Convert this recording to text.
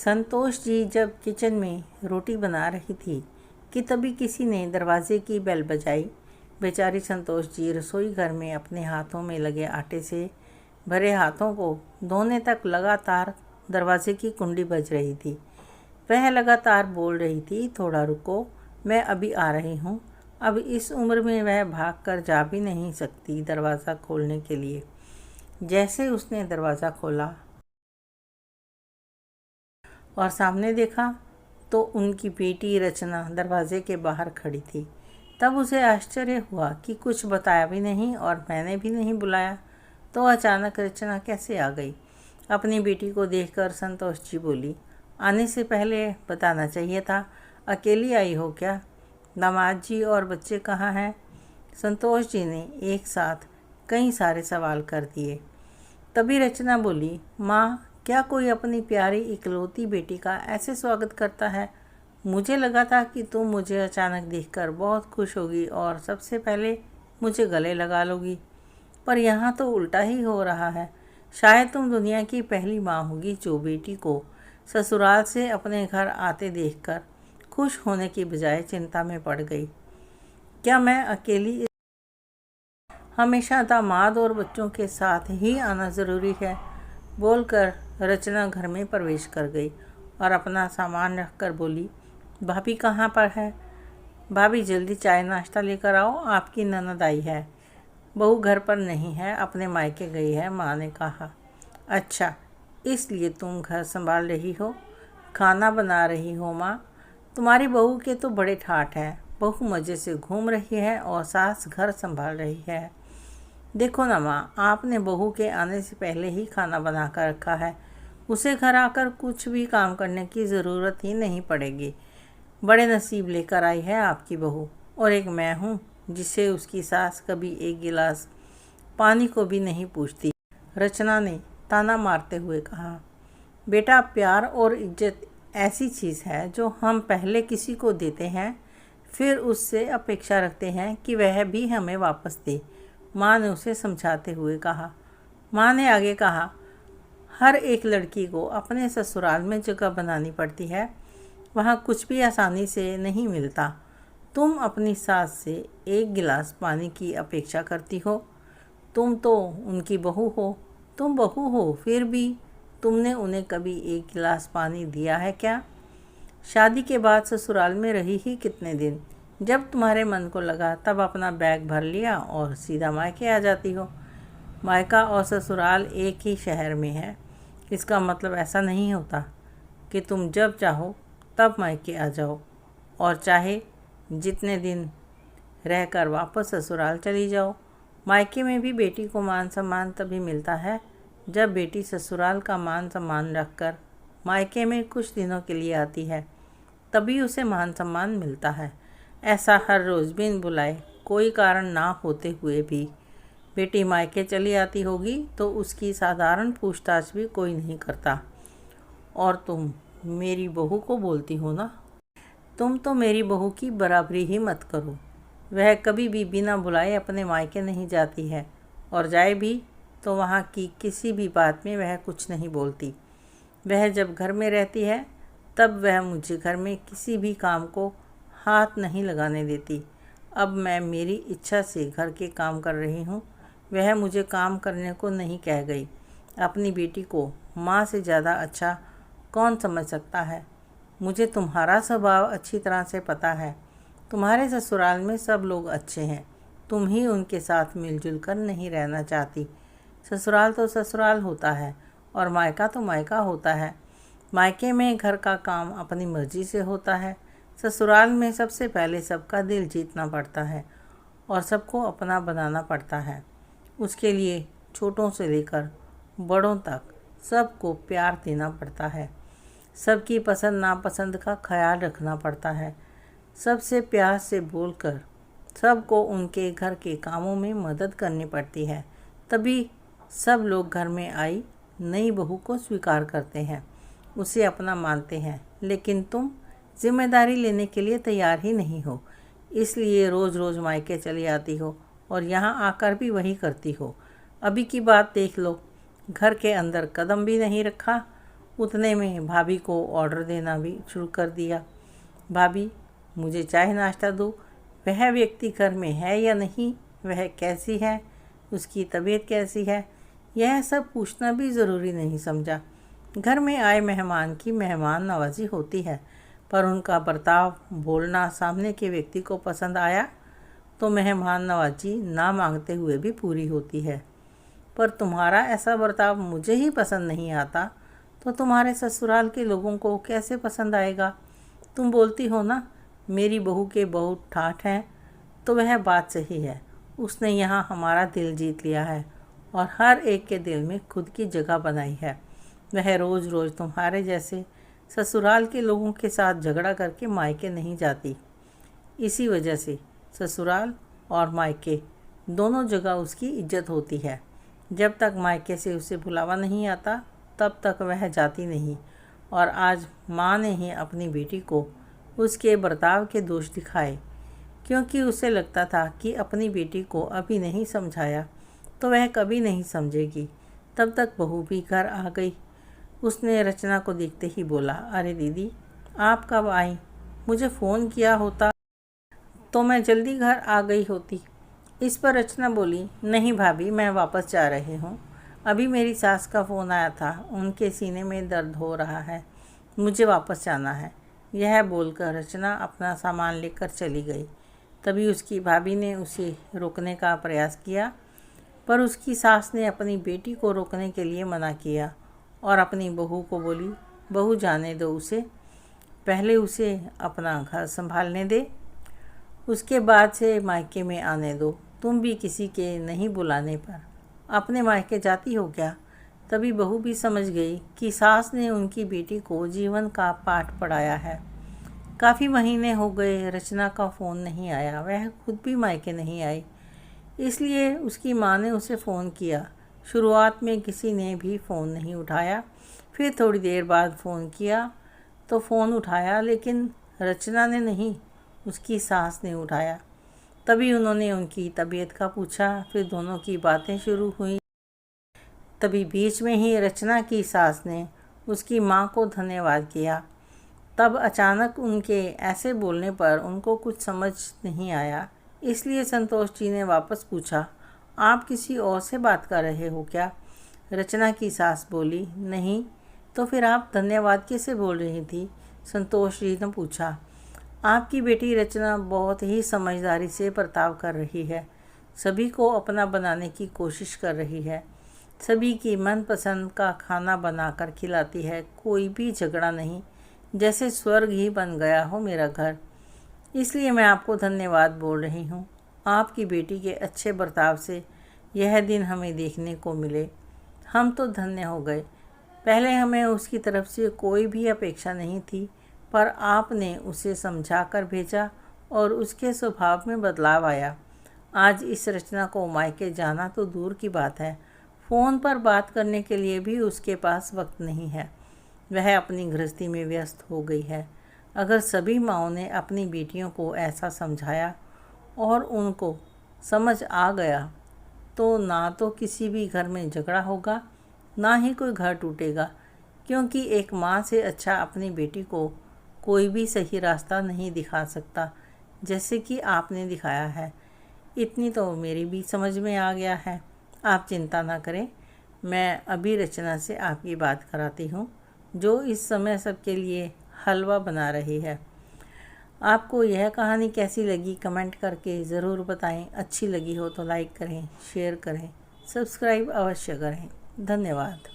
संतोष जी जब किचन में रोटी बना रही थी कि तभी किसी ने दरवाजे की बेल बजाई। बेचारी संतोष जी रसोई घर में अपने हाथों में लगे आटे से भरे हाथों को धोने तक लगातार दरवाजे की कुंडी बज रही थी। वह लगातार बोल रही थी, थोड़ा रुको, मैं अभी आ रही हूँ। अब इस उम्र में वह भाग कर जा भी नहीं सकती दरवाज़ा खोलने के लिए। जैसे उसने दरवाज़ा खोला और सामने देखा तो उनकी बेटी रचना दरवाजे के बाहर खड़ी थी। तब उसे आश्चर्य हुआ कि कुछ बताया भी नहीं और मैंने भी नहीं बुलाया, तो अचानक रचना कैसे आ गई। अपनी बेटी को देखकर संतोष जी बोली, आने से पहले बताना चाहिए था। अकेली आई हो क्या? दामाद जी और बच्चे कहाँ हैं? संतोष जी ने एक साथ कई सारे सवाल कर दिए। तभी रचना बोली, माँ, क्या कोई अपनी प्यारी इकलौती बेटी का ऐसे स्वागत करता है? मुझे लगा था कि तुम मुझे अचानक देखकर बहुत खुश होगी और सबसे पहले मुझे गले लगा लोगी, पर यहाँ तो उल्टा ही हो रहा है। शायद तुम दुनिया की पहली माँ होगी जो बेटी को ससुराल से अपने घर आते देखकर खुश होने की बजाय चिंता में पड़ गई। क्या मैं अकेली हमेशा दामाद और बच्चों के साथ ही आना ज़रूरी है? बोलकर रचना घर में प्रवेश कर गई और अपना सामान रखकर बोली, भाभी कहाँ पर है? भाभी जल्दी चाय नाश्ता लेकर आओ, आपकी ननद आई है। बहू घर पर नहीं है, अपने मायके गई है, माँ ने कहा। अच्छा, इसलिए तुम घर संभाल रही हो, खाना बना रही हो? माँ, तुम्हारी बहू के तो बड़े ठाठ हैं। बहू मज़े से घूम रही है और सास घर संभाल रही है। देखो ना माँ, आपने बहू के आने से पहले ही खाना बना कर रखा है। उसे घर आकर कुछ भी काम करने की ज़रूरत ही नहीं पड़ेगी। बड़े नसीब लेकर आई है आपकी बहू। और एक मैं हूँ जिसे उसकी सास कभी एक गिलास पानी को भी नहीं पूछती। रचना ने ताना मारते हुए कहा, बेटा, प्यार और इज्जत ऐसी चीज़ है जो हम पहले किसी को देते हैं, फिर उससे अपेक्षा रखते हैं कि वह भी हमें वापस दे। माँ ने उसे समझाते हुए कहा। माँ ने आगे कहा, हर एक लड़की को अपने ससुराल में जगह बनानी पड़ती है, वहाँ कुछ भी आसानी से नहीं मिलता। तुम अपनी सास से एक गिलास पानी की अपेक्षा करती हो? तुम तो उनकी बहू हो। तुम बहू हो, फिर भी तुमने उन्हें कभी एक गिलास पानी दिया है क्या? शादी के बाद ससुराल में रही ही कितने दिन? जब तुम्हारे मन को लगा तब अपना बैग भर लिया और सीधा मायके आ जाती हो। मायका और ससुराल एक ही शहर में है। इसका मतलब ऐसा नहीं होता कि तुम जब चाहो तब मायके आ जाओ और चाहे जितने दिन रहकर वापस ससुराल चली जाओ। मायके में भी बेटी को मान सम्मान तभी मिलता है जब बेटी ससुराल का मान सम्मान रखकर मायके में कुछ दिनों के लिए आती है, तभी उसे मान सम्मान मिलता है। ऐसा हर रोज़ बिन बुलाए, कोई कारण ना होते हुए भी बेटी मायके चली आती होगी तो उसकी साधारण पूछताछ भी कोई नहीं करता। और तुम मेरी बहू को बोलती हो ना? तुम तो मेरी बहू की बराबरी ही मत करो। वह कभी भी बिना बुलाए अपने मायके नहीं जाती है, और जाए भी तो वहाँ की किसी भी बात में वह कुछ नहीं बोलती। वह जब घर में रहती है तब वह मुझे घर में किसी भी काम को हाथ नहीं लगाने देती। अब मैं मेरी इच्छा से घर के काम कर रही हूँ, वह मुझे काम करने को नहीं कह गई। अपनी बेटी को माँ से ज़्यादा अच्छा कौन समझ सकता है? मुझे तुम्हारा स्वभाव अच्छी तरह से पता है। तुम्हारे ससुराल में सब लोग अच्छे हैं, तुम ही उनके साथ मिलजुल कर नहीं रहना चाहती। ससुराल तो ससुराल होता है और मायका तो मायका होता है। मायके में घर का काम अपनी मर्जी से होता है। ससुराल में सबसे पहले सबका दिल जीतना पड़ता है और सबको अपना बनाना पड़ता है। उसके लिए छोटों से लेकर बड़ों तक सबको प्यार देना पड़ता है। सबकी पसंद नापसंद का ख्याल रखना पड़ता है। सबसे प्यार से बोलकर सबको उनके घर के कामों में मदद करनी पड़ती है। तभी सब लोग घर में आई नई बहू को स्वीकार करते हैं, उसे अपना मानते हैं। लेकिन तुम जिम्मेदारी लेने के लिए तैयार ही नहीं हो, इसलिए रोज़ रोज़ मायके चली आती हो और यहाँ आकर भी वही करती हो। अभी की बात देख लो, घर के अंदर कदम भी नहीं रखा। उतने में भाभी को ऑर्डर देना भी शुरू कर दिया। भाभी, मुझे चाय नाश्ता दो। वह व्यक्ति घर में है या नहीं, वह कैसी है, उसकी तबीयत कैसी है, यह सब पूछना भी ज़रूरी नहीं समझा। घर में आए मेहमान की मेहमान नवाजी होती है, पर उनका बर्ताव, बोलना सामने के व्यक्ति को पसंद आया तो मेहमान नवाजी ना मांगते हुए भी पूरी होती है। पर तुम्हारा ऐसा बर्ताव मुझे ही पसंद नहीं आता तो तुम्हारे ससुराल के लोगों को कैसे पसंद आएगा? तुम बोलती हो ना, मेरी बहू के बहुत ठाठ हैं, तो वह बात सही है। उसने यहाँ हमारा दिल जीत लिया है और हर एक के दिल में खुद की जगह बनाई है। वह रोज़ रोज़ तुम्हारे जैसे ससुराल के लोगों के साथ झगड़ा करके मायके नहीं जाती। इसी वजह से ससुराल और मायके दोनों जगह उसकी इज्जत होती है। जब तक मायके से उसे बुलावा नहीं आता तब तक वह जाती नहीं। और आज माँ ने ही अपनी बेटी को उसके बर्ताव के दोष दिखाए, क्योंकि उसे लगता था कि अपनी बेटी को अभी नहीं समझाया तो वह कभी नहीं समझेगी। तब तक बहू भी घर आ गई। उसने रचना को देखते ही बोला, अरे दीदी, आप कब आई? मुझे फ़ोन किया होता तो मैं जल्दी घर आ गई होती। इस पर रचना बोली, नहीं भाभी, मैं वापस जा रही हूँ। अभी मेरी सास का फ़ोन आया था, उनके सीने में दर्द हो रहा है, मुझे वापस जाना है। यह बोलकर रचना अपना सामान लेकर चली गई। तभी उसकी भाभी ने उसे रोकने का प्रयास किया, पर उसकी सास ने अपनी बेटी को रोकने के लिए मना किया और अपनी बहू को बोली, बहू जाने दो उसे, पहले उसे अपना घर संभालने दे, उसके बाद से मायके में आने दो। तुम भी किसी के नहीं बुलाने पर अपने मायके जाती हो क्या? तभी बहू भी समझ गई कि सास ने उनकी बेटी को जीवन का पाठ पढ़ाया है। काफ़ी महीने हो गए रचना का फ़ोन नहीं आया, वह खुद भी मायके नहीं आई। इसलिए उसकी माँ ने उसे फ़ोन किया। शुरुआत में किसी ने भी फ़ोन नहीं उठाया, फिर थोड़ी देर बाद फ़ोन किया तो फ़ोन उठाया, लेकिन रचना ने नहीं, उसकी सास ने उठाया। तभी उन्होंने उनकी तबीयत का पूछा, फिर दोनों की बातें शुरू हुई। तभी बीच में ही रचना की सास ने उसकी माँ को धन्यवाद किया। तब अचानक उनके ऐसे बोलने पर उनको कुछ समझ नहीं आया, इसलिए संतोष जी ने वापस पूछा, आप किसी और से बात कर रहे हो क्या? रचना की सास बोली, नहीं, तो फिर आप धन्यवाद कैसे बोल रही थी? संतोष जी ने पूछा। आपकी बेटी रचना बहुत ही समझदारी से बर्ताव कर रही है, सभी को अपना बनाने की कोशिश कर रही है, सभी की मनपसंद का खाना बनाकर खिलाती है, कोई भी झगड़ा नहीं, जैसे स्वर्ग ही बन गया हो मेरा घर। इसलिए मैं आपको धन्यवाद बोल रही हूँ। आपकी बेटी के अच्छे बर्ताव से यह दिन हमें देखने को मिले, हम तो धन्य हो गए। पहले हमें उसकी तरफ से कोई भी अपेक्षा नहीं थी, पर आपने उसे समझा कर भेजा और उसके स्वभाव में बदलाव आया। आज इस रचना को मायके जाना तो दूर की बात है, फ़ोन पर बात करने के लिए भी उसके पास वक्त नहीं है। वह अपनी गृहस्थी में व्यस्त हो गई है। अगर सभी माँओं ने अपनी बेटियों को ऐसा समझाया और उनको समझ आ गया तो ना तो किसी भी घर में झगड़ा होगा, ना ही कोई घर टूटेगा, क्योंकि एक माँ से अच्छा अपनी बेटी को कोई भी सही रास्ता नहीं दिखा सकता, जैसे कि आपने दिखाया है। इतनी तो मेरी भी समझ में आ गया है। आप चिंता ना करें, मैं अभी रचना से आपकी बात कराती हूँ, जो इस समय सबके लिए हलवा बना रही है। आपको यह कहानी कैसी लगी कमेंट करके ज़रूर बताएं। अच्छी लगी हो तो लाइक करें, शेयर करें, सब्सक्राइब अवश्य करें। धन्यवाद।